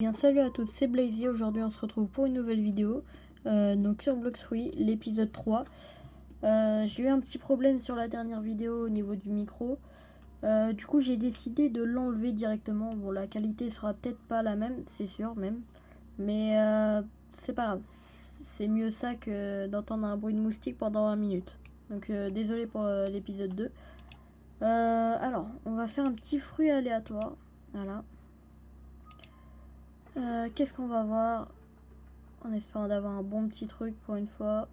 Bien, salut à toutes, c'est Blazy. Aujourd'hui on se retrouve pour une nouvelle vidéo donc sur Blox-Fruits, l'épisode 3. J'ai eu un petit problème sur la dernière vidéo au niveau du micro. Du coup j'ai décidé de l'enlever directement. Bon, la qualité sera peut-être pas la même, c'est sûr même, mais c'est pas grave, c'est mieux ça que d'entendre un bruit de moustique pendant 20 minutes. Donc désolé pour l'épisode 2. Alors on va faire un petit fruit aléatoire. Voilà. Qu'est-ce qu'on va voir en espérant d'avoir un bon petit truc pour une fois.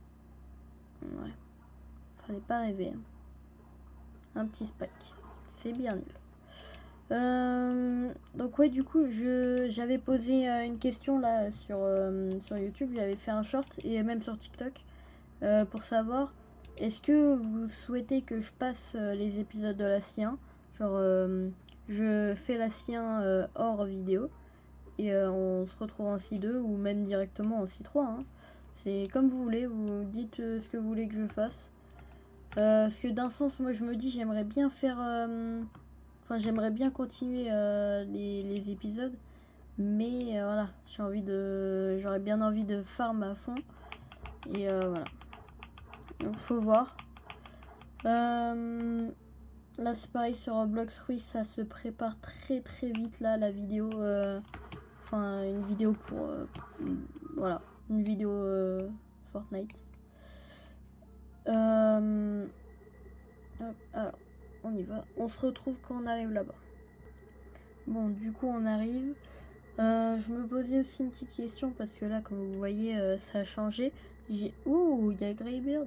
Ouais, fallait pas rêver. Hein. Un petit spike, c'est bien nul. Donc ouais, du coup, j'avais posé une question là sur YouTube, j'avais fait un short et même sur TikTok pour savoir est-ce que vous souhaitez que je passe les épisodes de la Sien, genre je fais la Sien hors vidéo et on se retrouve en C2 ou même directement en C3. Hein. C'est comme vous voulez, vous dites ce que vous voulez que je fasse. Parce que d'un sens, moi je me dis, j'aimerais bien faire. Enfin, j'aimerais bien continuer les épisodes. Mais voilà, j'aurais bien envie de farm à fond. Et voilà. Donc faut voir. Là c'est pareil sur Roblox, oui, ça se prépare très très vite là, la vidéo. Enfin, une vidéo pour. Voilà, une vidéo Fortnite. Hop, alors, on y va. On se retrouve quand on arrive là-bas. Bon, du coup, on arrive. Je me posais aussi une petite question parce que là, comme vous voyez, ça a changé. Ouh, il y a Greybeard.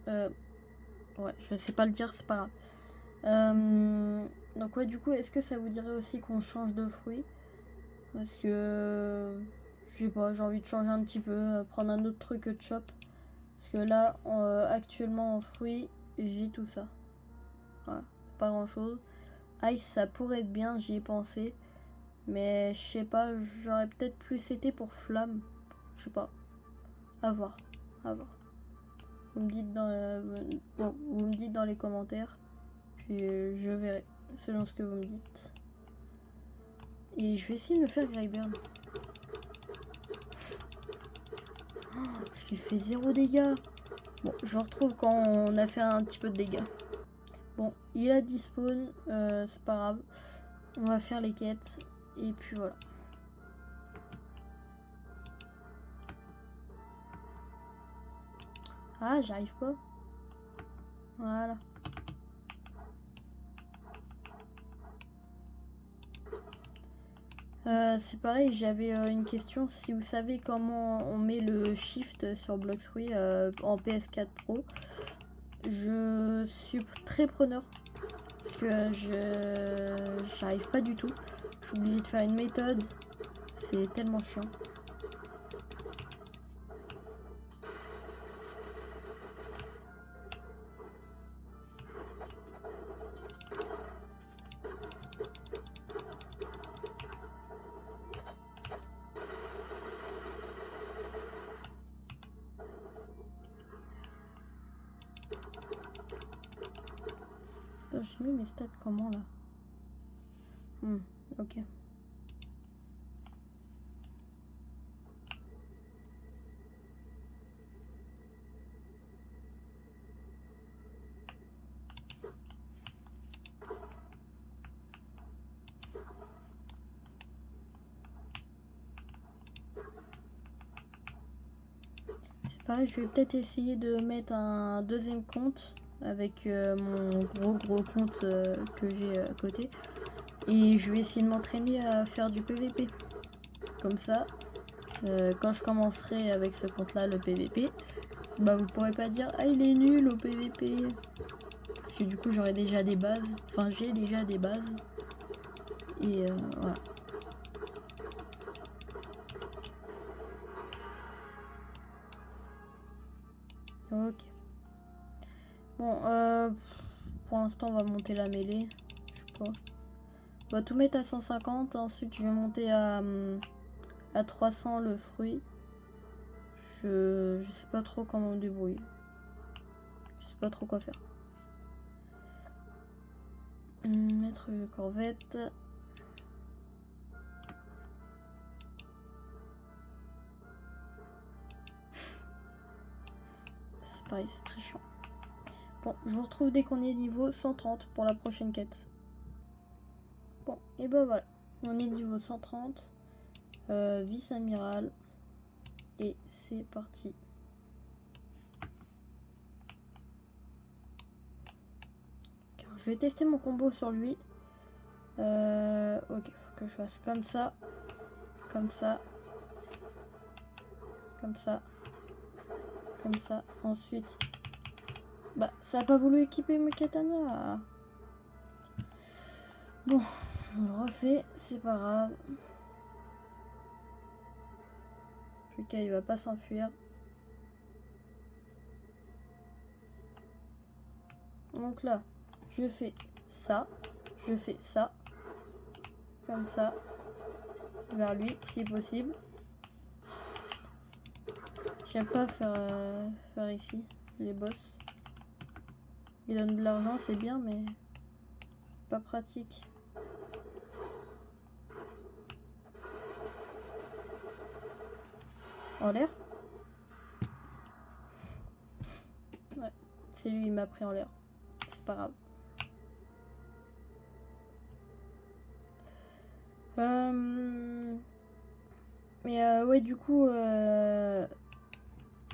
Ouais, je sais pas le dire, c'est pas grave. Donc ouais, du coup, est-ce que ça vous dirait aussi qu'on change de fruit? Parce que, je sais pas, j'ai envie de changer un petit peu, prendre un autre truc que de chop. Parce que là, actuellement en fruits, j'ai tout ça. Voilà, c'est pas grand chose. Ice, ça pourrait être bien, j'y ai pensé. Mais je sais pas, j'aurais peut-être plus été pour flamme. Je sais pas. À voir. À voir. Vous me dites vous me dites dans les commentaires. Puis je verrai. Selon ce que vous me dites. Et je vais essayer de me faire Greyburn. Oh, je lui fais 0 dégâts. Bon, je vous retrouve quand on a fait un petit peu de dégâts. Bon, il a despawn. C'est pas grave. On va faire les quêtes. Et puis voilà. Ah, j'arrive pas. Voilà. C'est pareil, j'avais une question. Si vous savez comment on met le shift sur Blox-Fruits en PS4 Pro, je suis très preneur. Parce que j'arrive pas du tout. Je suis obligée de faire une méthode. C'est tellement chiant. Attends, j'ai mis mes stats comment là? Ok. C'est pareil, je vais peut-être essayer de mettre un deuxième compte avec mon gros compte que j'ai à côté. Et je vais essayer de m'entraîner à faire du PVP. Comme ça, quand je commencerai avec ce compte là, le PVP, bah vous pourrez pas dire ah il est nul au PVP. Parce que du coup j'aurai déjà des bases. Enfin j'ai déjà des bases. Et voilà. Ok. Bon, pour l'instant on va monter la mêlée. Je sais pas. On va tout mettre à 150. Ensuite je vais monter à 300 le fruit. Je sais pas trop comment me débrouiller. Je sais pas trop quoi faire. Mettre corvette. pareil, c'est très chiant. Bon, je vous retrouve dès qu'on est niveau 130 pour la prochaine quête. Bon, et ben voilà. On est niveau 130. Vice-amiral. Et c'est parti. Alors, je vais tester mon combo sur lui. Ok, faut que je fasse comme ça. Comme ça. Comme ça. Comme ça. Ensuite. Bah, ça a pas voulu équiper mes katanas. Bon, je refais, c'est pas grave. Plus qu'à il va pas s'enfuir. Donc là, je fais ça. Je fais ça. Comme ça. Vers lui, si possible. J'aime pas faire ici, les boss. Ils donnent de l'argent, c'est bien, mais pas pratique. En l'air? Ouais, c'est lui, il m'a pris en l'air. C'est pas grave. Mais ouais, du coup,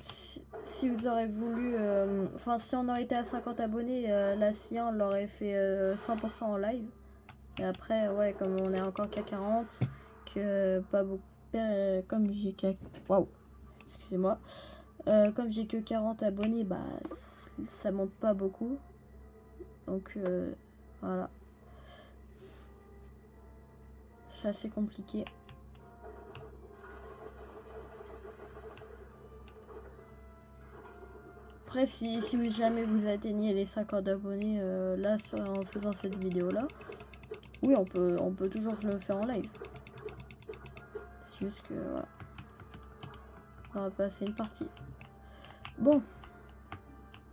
si vous aurez voulu... Enfin, si on aurait été à 50 abonnés, la CIA, on l'aurait fait 100% en live. Et après, ouais, comme on est encore qu'à 40, que pas beaucoup... comme j'ai qu'à... Waouh, excusez-moi. Comme j'ai que 40 abonnés, bah, ça monte pas beaucoup. Donc, voilà. C'est assez compliqué. Après, si jamais vous atteignez les 50 abonnés là en faisant cette vidéo là, oui, on peut toujours le faire en live. C'est juste que voilà. On va passer une partie. Bon.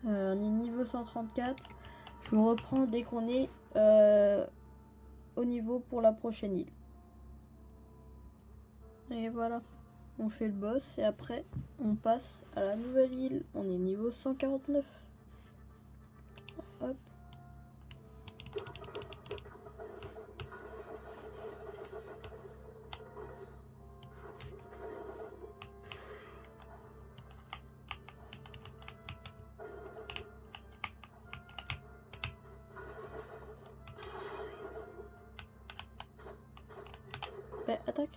On est niveau 134. Je vous reprends dès qu'on est au niveau pour la prochaine île. Et voilà. On fait le boss et après on passe à la nouvelle île. On est niveau 149. Hop. Ouais, attaque.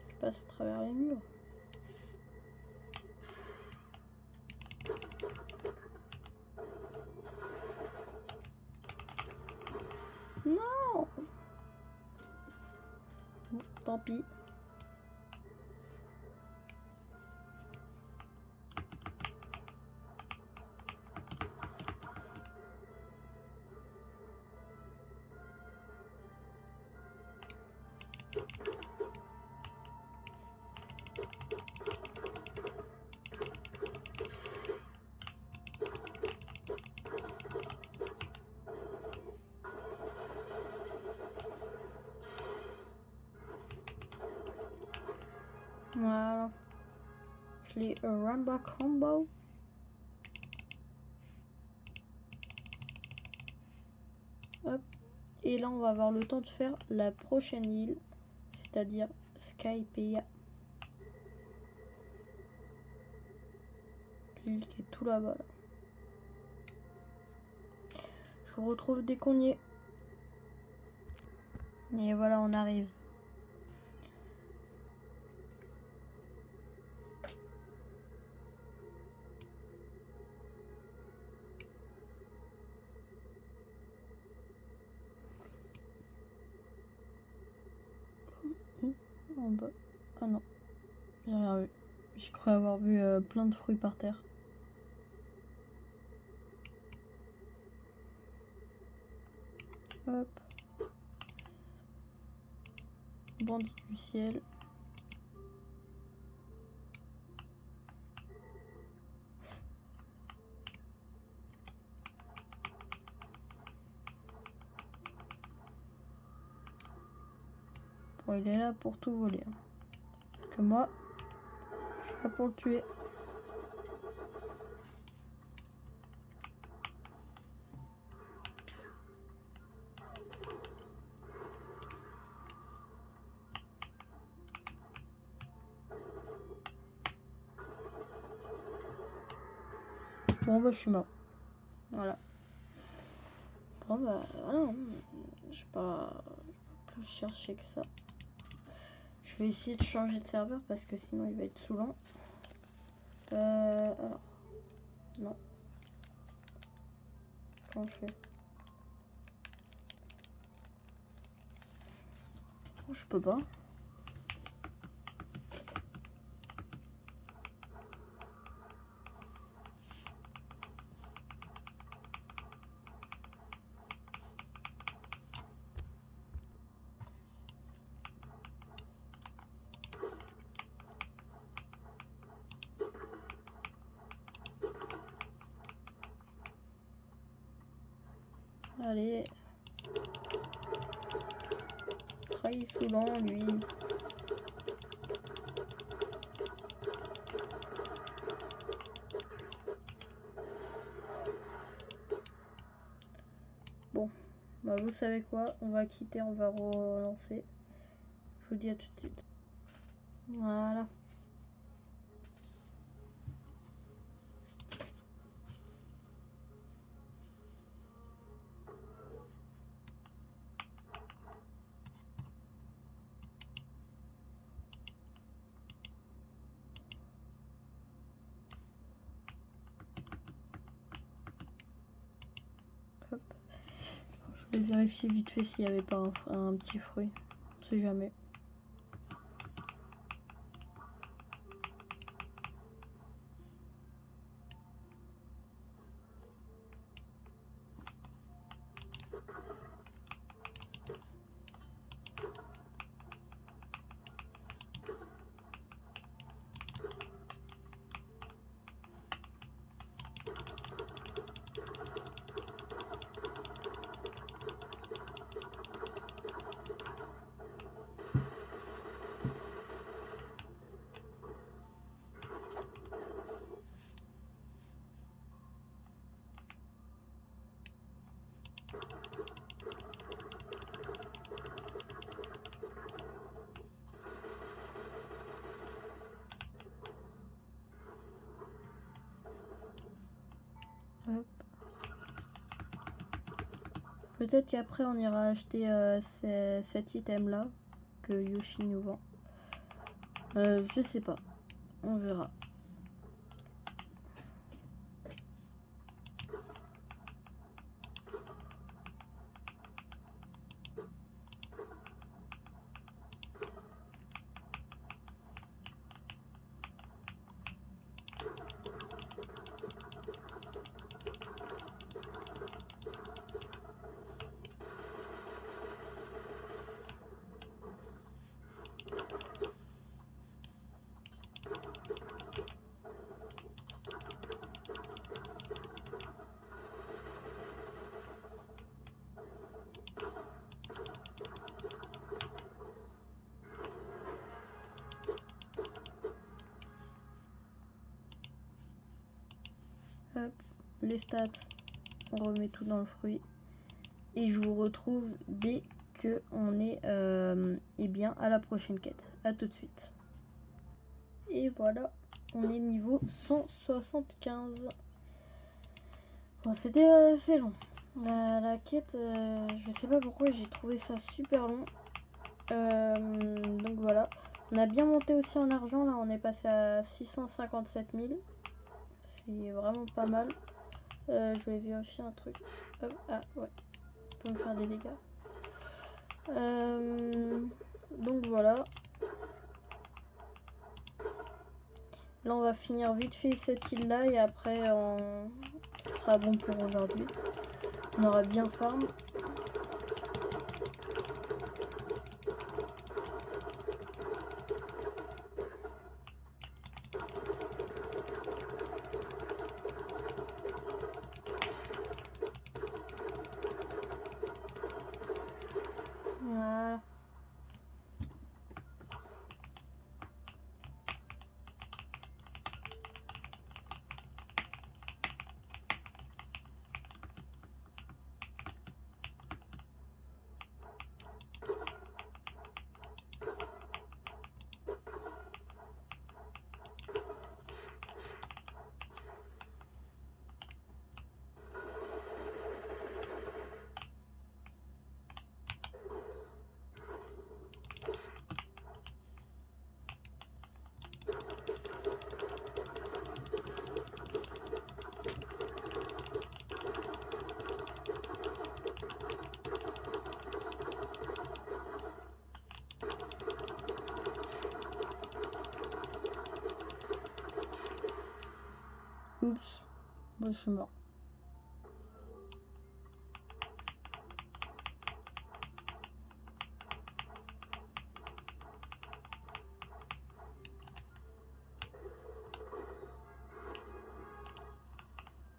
Je passe à travers les murs. Non. Bon, tant pis. Voilà. Je l'ai Rumba Combo. Hop. Et là, on va avoir le temps de faire la prochaine île, c'est-à-dire Skypiea. L'île qui est tout là-bas. Là. Je vous retrouve dès qu'on y est. Et voilà, on arrive. En bas. Ah non, j'ai rien vu. J'ai cru avoir vu plein de fruits par terre. Hop. Bandit du ciel. Bon, il est là pour tout voler. Hein. Parce que moi, je suis là pour le tuer. Bon bah je suis mort. Voilà. Bon bah voilà. Je vais pas plus chercher que ça. Je vais essayer de changer de serveur parce que sinon il va être saoulant. Alors. Non. Comment je fais? Je peux pas. Allez. Il est saoulant lui. Bon, bah vous savez quoi, on va quitter, on va relancer. Je vous dis à tout de suite. Voilà. Hop. Je vais vérifier vite fait s'il n'y avait pas un petit fruit. On sait jamais. Hop. Peut-être qu'après on ira acheter cet item là que Yoshi nous vend. Je sais pas. On verra. Hop, les stats, on remet tout dans le fruit. Et je vous retrouve dès que on est eh bien à la prochaine quête. A tout de suite. Et voilà, on est niveau 175. Bon, c'était assez long. La quête, je sais pas pourquoi j'ai trouvé ça super long. Donc voilà. On a bien monté aussi en argent, là on est passé à 657 000. C'est vraiment pas mal. Je vais vérifier un truc. Hop, ah ouais, on peut me faire des dégâts. Donc voilà. Là on va finir vite fait cette île là et après ce sera bon pour aujourd'hui. On aura bien farm. Voilà. Oups. Bon, je suis mort.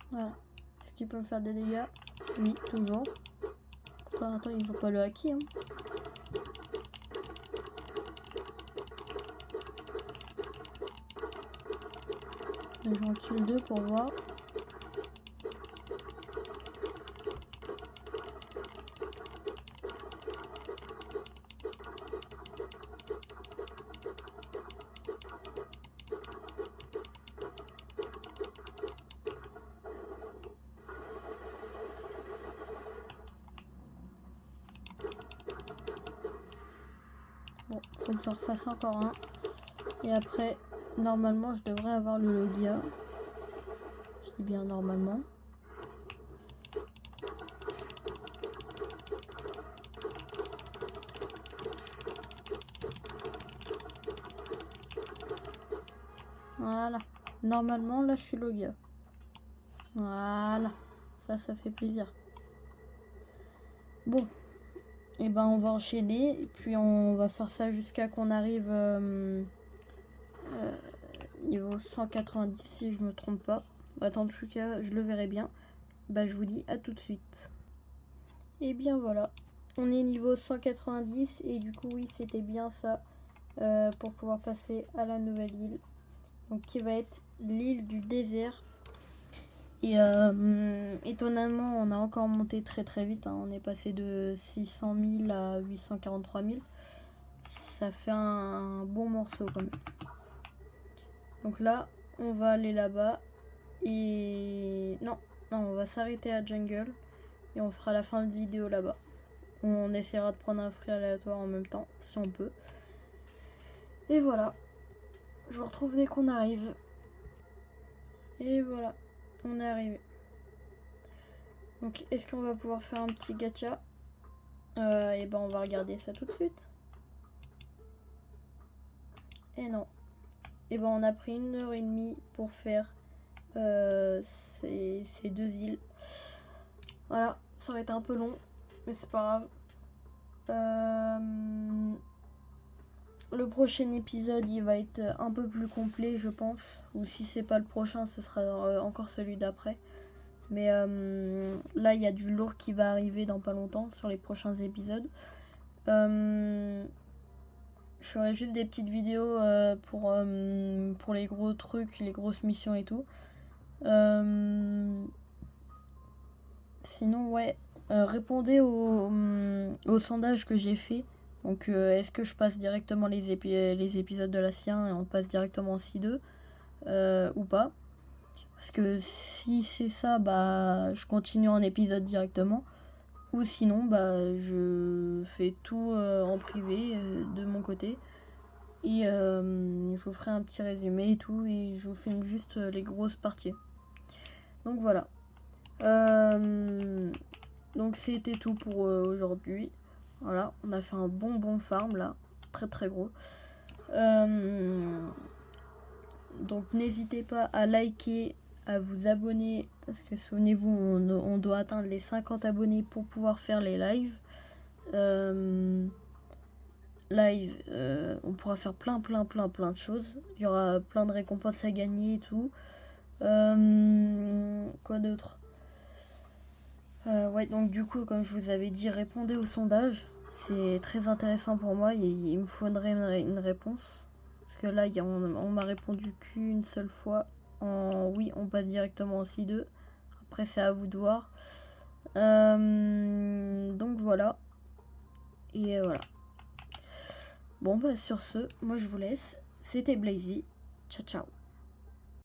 Voilà. Est-ce qu'il peut me faire des dégâts? Oui, toujours. Attends, ils ont pas le haki, hein. J'en kill 2 pour voir. Bon, faut que j'en refasse encore un. Et après, normalement, je devrais avoir le Logia. Je dis bien normalement. Voilà. Normalement, là, je suis Logia. Voilà. Ça fait plaisir. Bon. Et ben, on va enchaîner. Et puis, on va faire ça jusqu'à qu'on arrive niveau 190, si je me trompe pas. Attends, en tout cas, je le verrai bien. Bah, je vous dis à tout de suite. Et bien, voilà. On est niveau 190. Et du coup, oui, c'était bien ça. Pour pouvoir passer à la nouvelle île. Donc, qui va être l'île du désert. Et étonnamment, on a encore monté très très vite, hein. On est passé de 600 000 à 843 000. Ça fait un bon morceau quand même. Donc là, on va aller là-bas. Et non, on va s'arrêter à Jungle. Et on fera la fin de vidéo là-bas. On essaiera de prendre un fruit aléatoire en même temps, si on peut. Et voilà. Je vous retrouve dès qu'on arrive. Et voilà. On est arrivé. Donc, est-ce qu'on va pouvoir faire un petit gacha? Et ben, on va regarder ça tout de suite. Et non. Et ben, on a pris 1h30 pour faire ces 2 îles. Voilà, ça aurait été un peu long, mais c'est pas grave. Le prochain épisode, il va être un peu plus complet, je pense. Ou si c'est pas le prochain, ce sera encore celui d'après. Mais là, il y a du lourd qui va arriver dans pas longtemps sur les prochains épisodes. Je ferai juste des petites vidéos pour les gros trucs, les grosses missions et tout. Sinon, ouais, répondez au sondage que j'ai fait. Donc, est-ce que je passe directement les épisodes de la Sien et on passe directement en C2 ou pas? Parce que si c'est ça, bah, je continue en épisode directement. Ou sinon, bah, je fais tout en privé de mon côté. Et je vous ferai un petit résumé et tout. Et je vous filme juste les grosses parties. Donc voilà. Donc c'était tout pour aujourd'hui. Voilà, on a fait un bon farm là. Très très gros. Donc n'hésitez pas à liker, à vous abonner, parce que souvenez-vous, on doit atteindre les 50 abonnés pour pouvoir faire les lives. On pourra faire plein de choses. Il y aura plein de récompenses à gagner et tout. Quoi d'autre? Ouais, donc du coup, comme je vous avais dit, répondez au sondage. C'est très intéressant pour moi. Il me faudrait une réponse. Parce que là, on m'a répondu qu'une seule fois. Oui, on passe directement en C2. Après, c'est à vous de voir. Donc voilà. Et voilà. Bon, bah sur ce, moi je vous laisse. C'était Blazy. Ciao, ciao.